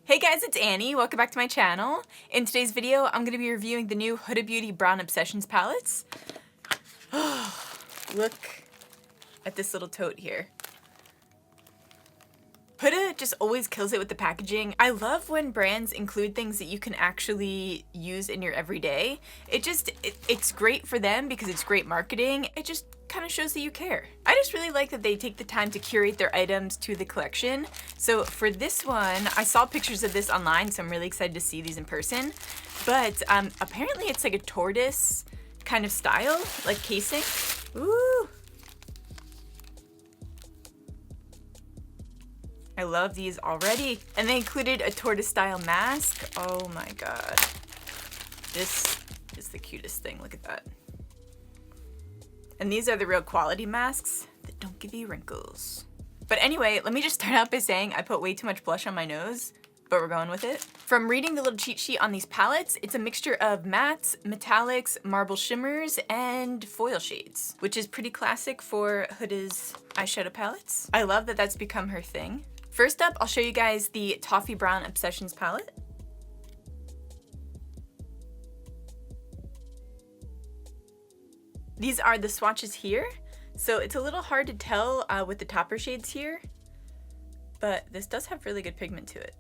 Hey guys, it's Annie. Welcome back to my channel. In today's video, I'm going to be reviewing the new Huda Beauty Brown Obsessions palettes. Look at this little tote here. Huda just always kills it with the packaging. I love when brands include things that you can actually use in your everyday. It's great for them because it's great marketing. It just kind of shows that you care. I just really like that they take the time to curate their items to the collection. So for this one, I saw pictures of this online, so I'm really excited to see these in person. But apparently it's like a tortoise kind of style, like casing. Ooh. I love these already. And they included a tortoise style mask. Oh my god. This is the cutest thing. Look at that. And these are the real quality masks that don't give you wrinkles. But anyway, let me just start out by saying I put way too much blush on my nose, but we're going with it. From reading the little cheat sheet on these palettes, it's a mixture of mattes, metallics, marble shimmers, and foil shades, which is pretty classic for Huda's eyeshadow palettes. I love that that's become her thing. First up, I'll show you guys the Toffee Brown Obsessions palette. These are the swatches here. So it's a little hard to tell with the topper shades here, but this does have really good pigment to it.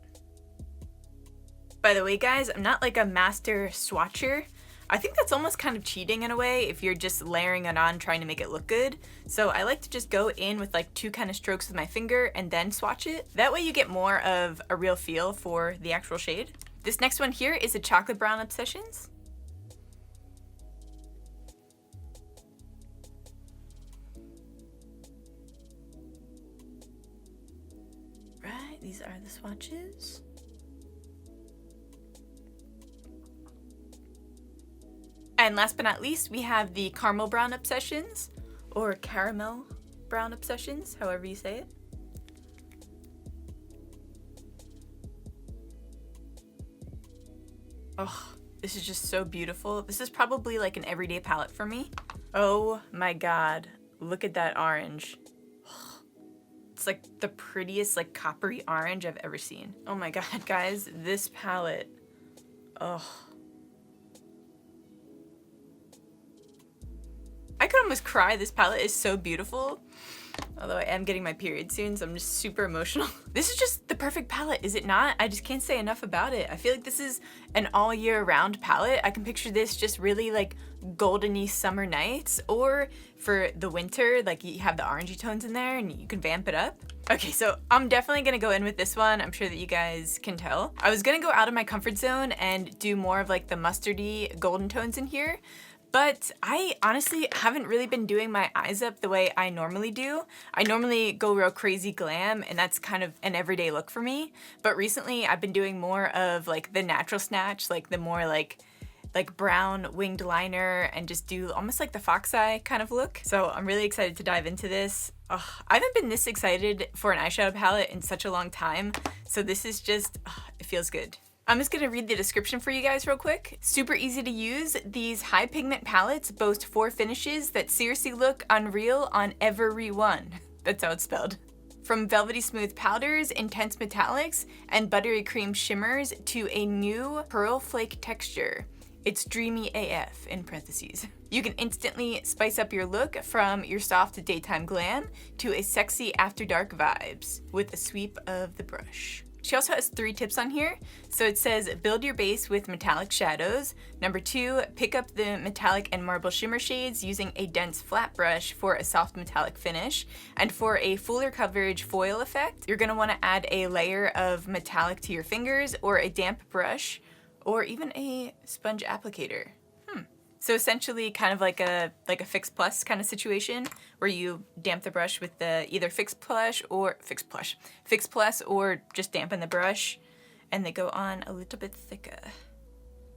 By the way, guys, I'm not like a master swatcher. I think that's almost kind of cheating in a way if you're just layering it on trying to make it look good. So I like to just go in with like two kind of strokes with my finger and then swatch it. That way you get more of a real feel for the actual shade. This next one here is a Chocolate Brown Obsessions. Right, these are the swatches. And last but not least, we have the Caramel Brown Obsessions, or Caramel Brown Obsessions, however you say it. Oh, this is just so beautiful. This is probably like an everyday palette for me. Oh my god, look at that orange. It's like the prettiest like coppery orange I've ever seen. Oh my god, guys, this palette. Oh. I could almost cry. This palette is so beautiful. Although I am getting my period soon, so I'm just super emotional. This is just the perfect palette, is it not? I just can't say enough about it. I feel like this is an all year round palette. I can picture this just really like goldeny summer nights, or for the winter, like you have the orangey tones in there and you can vamp it up. Okay, so I'm definitely gonna go in with this one. I'm sure that you guys can tell. I was gonna go out of my comfort zone and do more of like the mustardy golden tones in here, but I honestly haven't really been doing my eyes up the way I normally do. I normally go real crazy glam, and that's kind of an everyday look for me. But recently I've been doing more of like the natural snatch, like the more like brown winged liner, and just do almost like the fox eye kind of look. So I'm really excited to dive into this. I haven't been this excited for an eyeshadow palette in such a long time. So this is just, it feels good. I'm just gonna read the description for you guys real quick. Super easy to use. These high pigment palettes boast 4 finishes that seriously look unreal on every one. That's how it's spelled. From velvety smooth powders, intense metallics, and buttery cream shimmers to a new pearl flake texture. It's dreamy AF in parentheses. You can instantly spice up your look from your soft daytime glam to a sexy after dark vibes with a sweep of the brush. She also has 3 tips on here. So it says, build your base with metallic shadows. Number 2, pick up the metallic and marble shimmer shades using a dense flat brush for a soft metallic finish. And for a fuller coverage foil effect, you're gonna wanna add a layer of metallic to your fingers, or a damp brush, or even a sponge applicator. So essentially kind of like a Fix Plus kind of situation where you damp the brush with the either Fix Plus or just dampen the brush, and they go on a little bit thicker.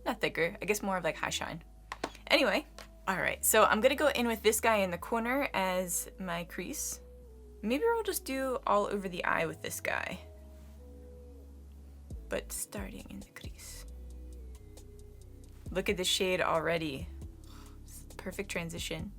Not thicker, I guess more of like high shine. Anyway, all right, so I'm gonna go in with this guy in the corner as my crease. Maybe we'll just do all over the eye with this guy, but starting in the crease. Look at this shade already. Perfect transition.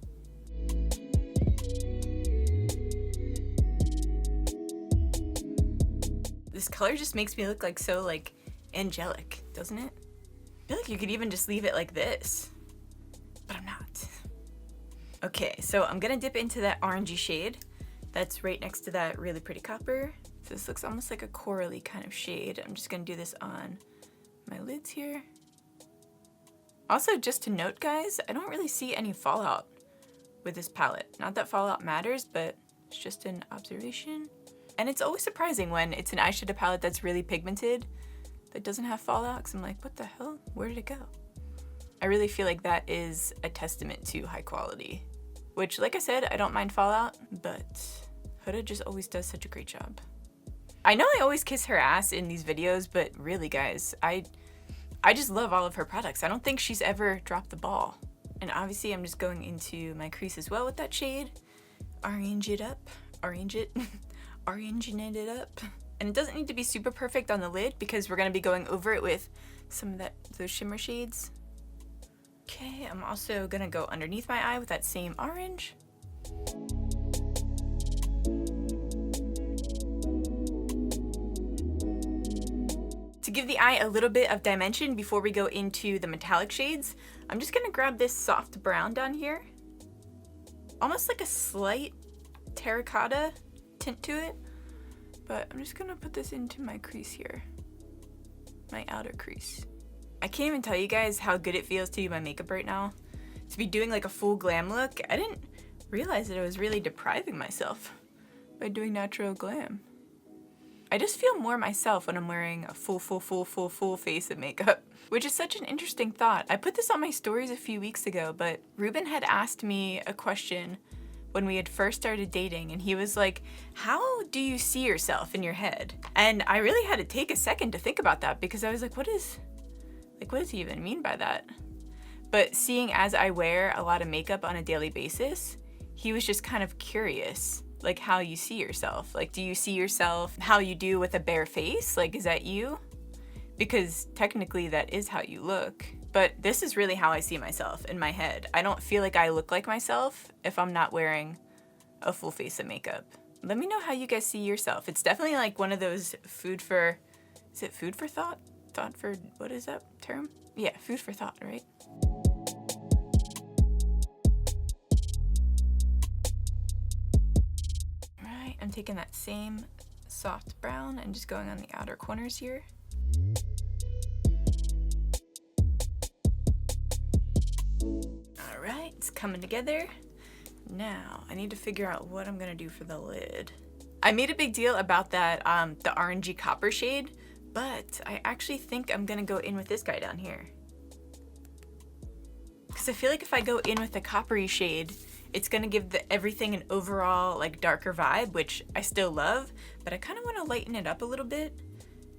This color just makes me look like so like angelic, doesn't it? I feel like you could even just leave it like this, but I'm not. Okay, so I'm gonna dip into that orangey shade that's right next to that really pretty copper. So this looks almost like a corally kind of shade. I'm just gonna do this on my lids here. Also, just to note, guys, I don't really see any fallout with this palette. Not that fallout matters, but it's just an observation. And it's always surprising when it's an eyeshadow palette that's really pigmented that doesn't have fallout, because I'm like, what the hell? Where did it go? I really feel like that is a testament to high quality, which, like I said, I don't mind fallout, but Huda just always does such a great job. I know I always kiss her ass in these videos, but really, guys, I just love all of her products. I don't think she's ever dropped the ball. And obviously I'm just going into my crease as well with that shade. Orange it up. Oranging it up. And it doesn't need to be super perfect on the lid because we're gonna be going over it with some of those shimmer shades. Okay, I'm also gonna go underneath my eye with that same orange. To give the eye a little bit of dimension before we go into the metallic shades, I'm just gonna grab this soft brown down here. Almost like a slight terracotta tint to it, but I'm just gonna put this into my crease here, my outer crease. I can't even tell you guys how good it feels to do my makeup right now. To be doing like a full glam look, I didn't realize that I was really depriving myself by doing natural glam. I just feel more myself when I'm wearing a full face of makeup, which is such an interesting thought. I put this on my stories a few weeks ago, but Ruben had asked me a question when we had first started dating, and he was like, how do you see yourself in your head? And I really had to take a second to think about that, because I was like, what does he even mean by that? But seeing as I wear a lot of makeup on a daily basis, he was just kind of curious, like how you see yourself. Like, do you see yourself how you do with a bare face? Like, is that you? Because technically that is how you look. But this is really how I see myself in my head. I don't feel like I look like myself if I'm not wearing a full face of makeup. Let me know how you guys see yourself. It's definitely like one of those food for thought? Thought for, what is that term? Yeah, food for thought, right? Alright, I'm taking that same soft brown and just going on the outer corners here. Alright, it's coming together. Now, I need to figure out what I'm gonna do for the lid. I made a big deal about that, the orangey copper shade, but I actually think I'm gonna go in with this guy down here. Because I feel like if I go in with the coppery shade, it's gonna give everything an overall like darker vibe, which I still love, but I kind of want to lighten it up a little bit.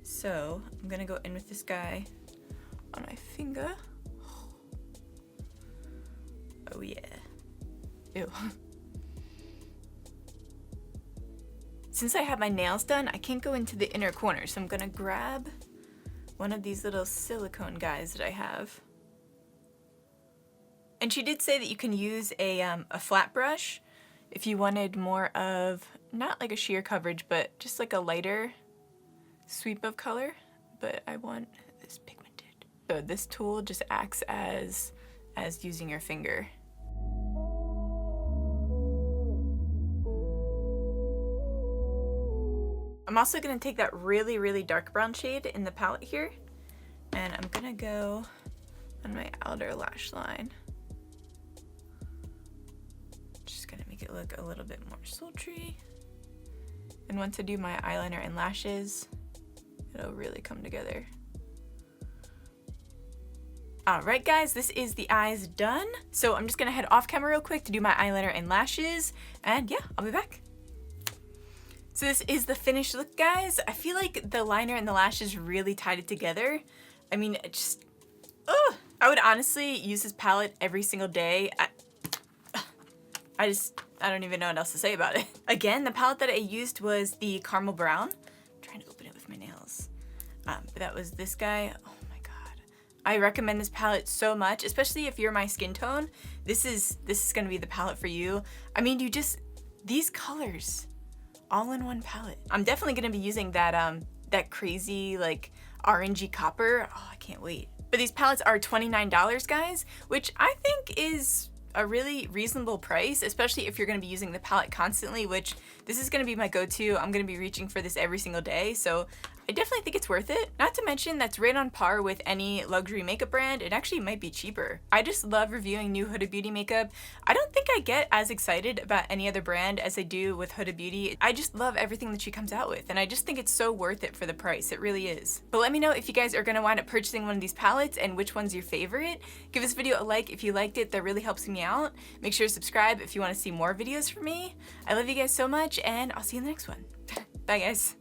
So I'm gonna go in with this guy on my finger. Oh yeah. Ew. Since I have my nails done, I can't go into the inner corner, so I'm gonna grab one of these little silicone guys that I have. And she did say that you can use a flat brush if you wanted more of, not like a sheer coverage, but just like a lighter sweep of color. But I want this pigmented. So this tool just acts as using your finger. I'm also gonna take that really, really dark brown shade in the palette here, and I'm gonna go on my outer lash line. Just gonna make it look a little bit more sultry. And once I do my eyeliner and lashes, it'll really come together. Alright guys, this is the eyes done. So I'm just gonna head off camera real quick to do my eyeliner and lashes, and yeah, I'll be back. So this is the finished look, guys. I feel like the liner and the lashes really tied it together. I mean, it just, I would honestly use this palette every single day. I don't even know what else to say about it. Again, the palette that I used was the Caramel Brown. I'm trying to open it with my nails. But that was this guy. Oh my god. I recommend this palette so much, especially if you're my skin tone. This is gonna be the palette for you. I mean, these colors all in one palette. I'm definitely gonna be using that that crazy like orangey copper. Oh, I can't wait. But these palettes are $29, guys, which I think is a really reasonable price, especially if you're going to be using the palette constantly, which this is going to be my go-to. I'm going to be reaching for this every single day, so I definitely think it's worth it. Not to mention that's right on par with any luxury makeup brand. It actually might be cheaper. I just love reviewing new Huda Beauty makeup. I don't think I get as excited about any other brand as I do with Huda Beauty. I just love everything that she comes out with, and I just think it's so worth it for the price. It really is. But let me know if you guys are going to wind up purchasing one of these palettes and which one's your favorite. Give this video a like if you liked it. That really helps me out. Make sure to subscribe if you want to see more videos from me. I love you guys so much, and I'll see you in the next one. Bye, guys.